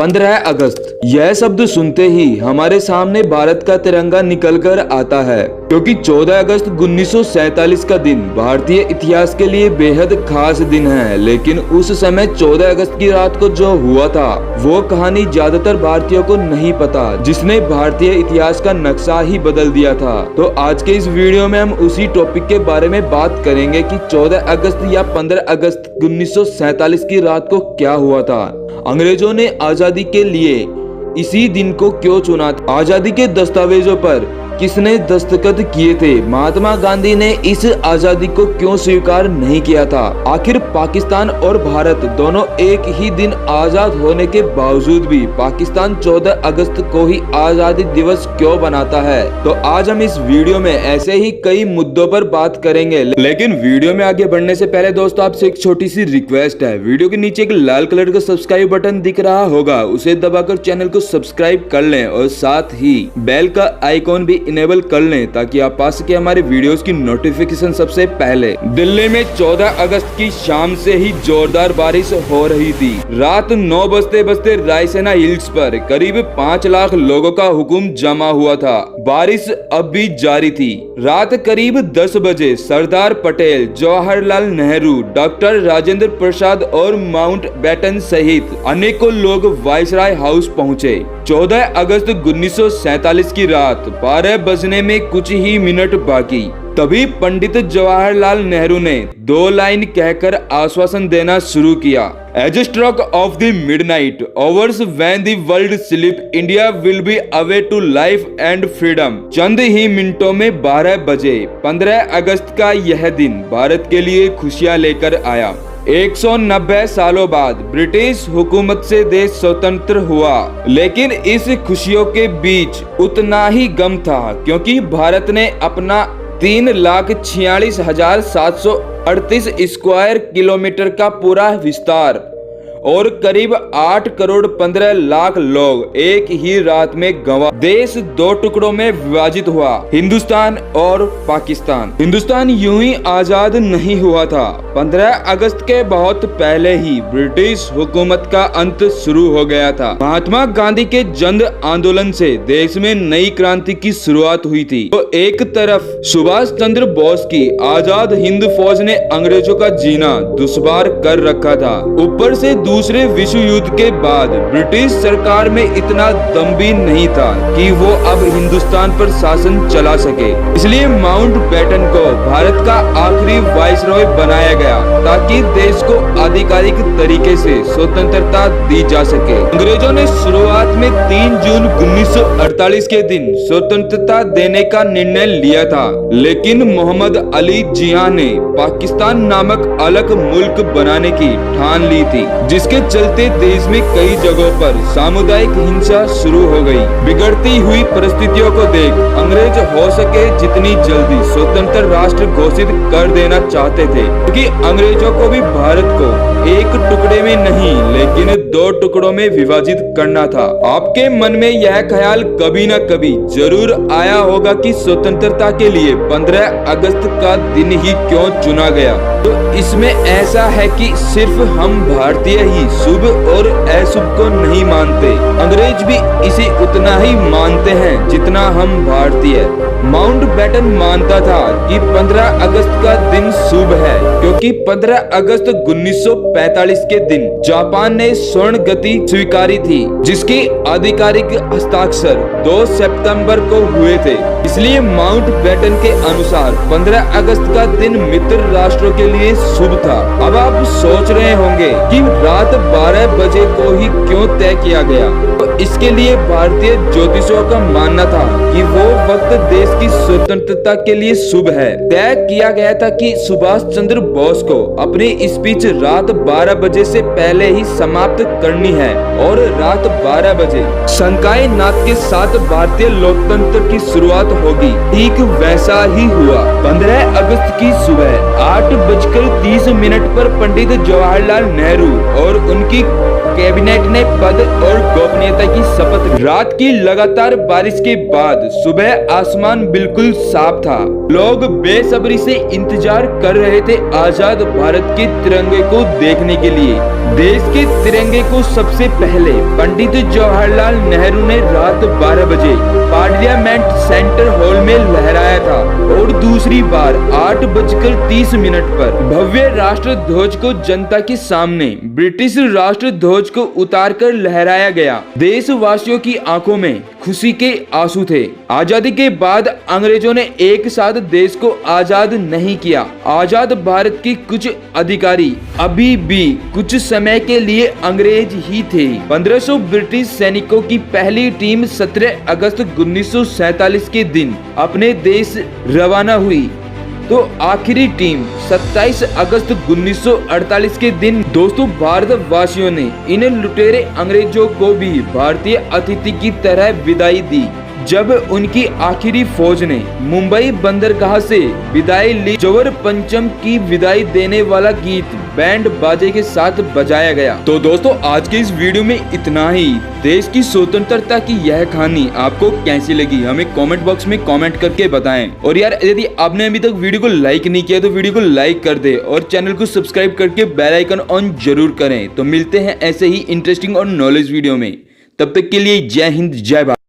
15 अगस्त, यह शब्द सुनते ही हमारे सामने भारत का तिरंगा निकलकर आता है, क्योंकि 14 अगस्त 1947 का दिन भारतीय इतिहास के लिए बेहद खास दिन है। लेकिन उस समय 14 अगस्त की रात को जो हुआ था वो कहानी ज्यादातर भारतीयों को नहीं पता, जिसने भारतीय इतिहास का नक्शा ही बदल दिया था। तो आज के इस वीडियो में हम उसी टॉपिक के बारे में बात करेंगे कि 14 अगस्त या 15 अगस्त 1947 की रात को क्या हुआ था, अंग्रेजों ने आजादी के लिए इसी दिन को क्यों चुना था, आजादी के दस्तावेजों पर किसने दस्तखत किए थे, महात्मा गांधी ने इस आजादी को क्यों स्वीकार नहीं किया था, आखिर पाकिस्तान और भारत दोनों एक ही दिन आजाद होने के बावजूद भी पाकिस्तान 14 अगस्त को ही आजादी दिवस क्यों बनाता है। तो आज हम इस वीडियो में ऐसे ही कई मुद्दों पर बात करेंगे। लेकिन वीडियो में आगे बढ़ने से पहले दोस्तों आपसे एक छोटी सी रिक्वेस्ट है, वीडियो के नीचे एक लाल कलर का सब्सक्राइब बटन दिख रहा होगा, उसे दबाकर चैनल को सब्सक्राइब कर लें और साथ ही बेल का आइकॉन भी इनेबल कर लें ताकि आप पा सके हमारे वीडियोस की नोटिफिकेशन सबसे पहले। दिल्ली में 14 अगस्त की शाम से ही जोरदार बारिश हो रही थी। रात 9 बजते रायसेना हिल्स पर करीब 5 लाख लोगों का हुक्म जमा हुआ था। बारिश अब भी जारी थी। रात करीब 10 बजे सरदार पटेल, जवाहरलाल नेहरू, डॉक्टर राजेंद्र प्रसाद और माउंट बैटन सहित अनेकों लोग वायसराय हाउस पहुंचे। 14 अगस्त 1947 की रात 12 बजने में कुछ ही मिनट बाकी, तभी पंडित जवाहरलाल नेहरू ने 2 लाइन कहकर आश्वासन देना शुरू किया। As stroke of the midnight hours when the world sleep, India will be away to life and freedom. चंद ही मिनटों में 12 बजे 15 अगस्त का यह दिन भारत के लिए खुशियां लेकर आया। 190 सालों बाद ब्रिटिश हुकूमत से देश स्वतंत्र हुआ, लेकिन इस खुशियों के बीच उतना ही गम था, क्योंकि भारत ने अपना 3,46,738 स्क्वायर किलोमीटर का पूरा विस्तार और करीब 8 करोड़ 15 लाख लोग एक ही रात में गंवा। देश 2 टुकड़ों में विभाजित हुआ, हिंदुस्तान और पाकिस्तान। हिंदुस्तान यूं ही आजाद नहीं हुआ था। 15 अगस्त के बहुत पहले ही ब्रिटिश हुकूमत का अंत शुरू हो गया था। महात्मा गांधी के जन आंदोलन से देश में नई क्रांति की शुरुआत हुई थी। तो एक तरफ सुभाष चंद्र बोस की आजाद हिंद फौज ने अंग्रेजों का जीना दुश्वार कर रखा था, ऊपर से दूसरे विश्व युद्ध के बाद ब्रिटिश सरकार में इतना दम भी नहीं था कि वो अब हिंदुस्तान पर शासन चला सके। इसलिए माउंट बैटन को भारत का आखिरी वाइसरॉय बनाया गया ताकि देश को आधिकारिक तरीके से स्वतंत्रता दी जा सके। अंग्रेजों ने शुरुआत में 3 जून 1948 के दिन स्वतंत्रता देने का निर्णय लिया था, लेकिन मोहम्मद अली जिन्ना ने पाकिस्तान नामक अलग मुल्क बनाने की ठान ली थी, जिसके चलते देश में कई जगहों पर सामुदायिक हिंसा शुरू हो गई। बिगड़ती हुई परिस्थितियों को देख अंग्रेज हो सके जितनी जल्दी स्वतंत्र राष्ट्र घोषित कर देना चाहते थे, क्योंकि अंग्रेजों को भी भारत को एक टुकड़े में नहीं लेकिन 2 टुकड़ों में विभाजित करना था। आपके मन में यह ख्याल कभी न कभी जरूर आया होगा कि स्वतंत्रता के लिए 15 अगस्त का दिन ही क्यों चुना गया। तो इसमें ऐसा है कि सिर्फ हम भारतीय ही शुभ और अशुभ को नहीं मानते, अंग्रेज भी इसे उतना ही मानते हैं जितना हम भारतीय। माउंट बैटन मानता था कि 15 अगस्त का दिन शुभ है, क्योंकि 15 अगस्त 1945 के दिन जापान ने स्वर्ण गति स्वीकारी थी, जिसकी आधिकारिक हस्ताक्षर 2 सितंबर को हुए थे। इसलिए माउंट बैटन के अनुसार 15 अगस्त का दिन मित्र राष्ट्रों के लिए शुभ था। अब आप सोच रहे होंगे कि रात 12 बजे को ही क्यों तय किया गया। तो इसके लिए भारतीय ज्योतिषियों का मानना था कि वो वक्त देश की स्वतंत्रता के लिए शुभ है। तय किया गया था कि सुभाष चंद्र बोस को अपनी स्पीच रात 12 बजे से पहले ही समाप्त करनी है और रात 12 बजे संकाय नाद के साथ भारतीय लोकतंत्र की शुरुआत होगी। ठीक वैसा ही हुआ। 15 अगस्त की सुबह 8:30 पर पंडित जवाहरलाल नेहरू और उनकी कैबिनेट ने पद और गोपनीयता की शपथ। रात की लगातार बारिश के बाद सुबह आसमान बिल्कुल साफ था। लोग बेसब्री से इंतजार कर रहे थे आजाद भारत के तिरंगे को देखने के लिए। देश के तिरंगे को सबसे पहले पंडित जवाहरलाल नेहरू ने रात 12 बजे पार्लियामेंट सेंटर हॉल में लहराया था और दूसरी बार 8:30 पर भव्य राष्ट्र ध्वज को जनता के सामने ब्रिटिश राष्ट्र ध्वज को उतारकर लहराया गया। देशवासियों की आंखों में खुशी के आंसू थे। आजादी के बाद अंग्रेजों ने एक साथ देश को आजाद नहीं किया। आजाद भारत के कुछ अधिकारी अभी भी कुछ समय के लिए अंग्रेज ही थे। 1500 ब्रिटिश सैनिकों की पहली टीम 17 अगस्त 1947 के दिन अपने देश रवाना हुई तो आखिरी टीम 27 अगस्त 1948 के दिन। दोस्तों, भारतवासियों ने इन लुटेरे अंग्रेजों को भी भारतीय अतिथि की तरह विदाई दी जब उनकी आखिरी फौज ने मुंबई बंदरगाह से विदाई ली। जवर पंचम की विदाई देने वाला गीत बैंड बाजे के साथ बजाया गया। तो दोस्तों, आज के इस वीडियो में इतना ही। देश की स्वतंत्रता की यह कहानी आपको कैसी लगी हमें कमेंट बॉक्स में कमेंट करके बताएं। और यार, यदि आपने अभी तक वीडियो को लाइक नहीं किया तो वीडियो को लाइक कर दे और चैनल को सब्सक्राइब करके बेल आइकन ऑन जरूर करें। तो मिलते हैं ऐसे ही इंटरेस्टिंग और नॉलेज वीडियो में। तब तक के लिए जय हिंद, जय भारत।